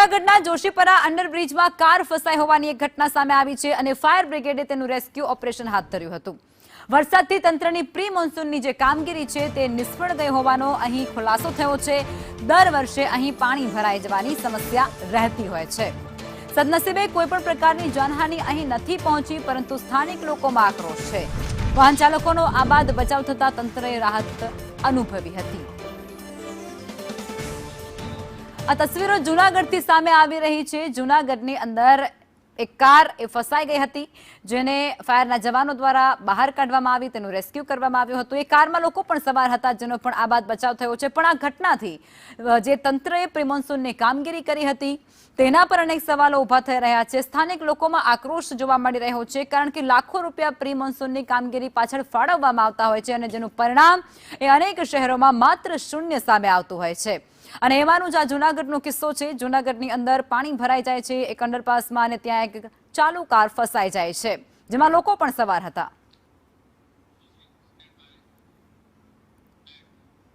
જૂનાગઢના જોશીપરા અંડરબ્રિજમાં કાર ફસાઈ હોવાની એક ઘટના સામે આવી છે અને ફાયર બ્રિગેડે તેનું રેસ્ક્યુ ઓપરેશન હાથ ધર્યું હતું। વરસાદથી તંત્રની પ્રી મોન્સૂનની જે કામગીરી છે તે નિષ્ફળ ગઈ હોવાનો અહીં ખુલાસો થયો છે। દર વર્ષે અહીં પાણી ભરાઈ જવાની સમસ્યા રહેતી હોય છે। સદનસીબે કોઈપણ પ્રકારની જાનહાનિ અહીં નથી પહોંચી, પરંતુ સ્થાનિક લોકોમાં આક્રોશ છે। વાહન ચાલકોનો આબાદ બચાવ થતા તંત્રએ રાહત અનુભવી હતી। આ તસવીરો જૂનાગઢથી સામે આવી રહી છે। જૂનાગઢની અંદર એક કાર ફસાઈ ગઈ હતી, જેને ફાયરના જવાનો દ્વારા બહાર કાઢવામાં આવી, તેનું રેસ્ક્યુ કરવામાં આવ્યું હતું। એ કારમાં લોકો પણ સવાર હતા, જેનો પણ આબાદ બચાવ થયો છે। પણ આ ઘટનાથી જે તંત્રએ પ્રિમોન્સૂનની કામગીરી કરી હતી તેના પર અનેક સવાલો ઊભા થઈ રહ્યા છે। સ્થાનિક લોકોમાં આક્રોશ જોવા મળી રહ્યો છે, કારણ કે લાખો રૂપિયા પ્રિમોન્સૂનની કામગીરી પાછળ ફાળવવામાં આવતા હોય છે અને જેનું પરિણામ એ અનેક શહેરોમાં માત્ર શૂન્ય સામે આવતું હોય છે। અને એવાનું જ આ જૂનાગઢનો કિસ્સો છે। જૂનાગઢની અંદર પાણી ભરાઈ જાય છે એક અંડરપાસમાં, અને ત્યાં એક ચાલુ કાર ફસાઈ જાય છે, જેમાં લોકો પણ સવાર હતા।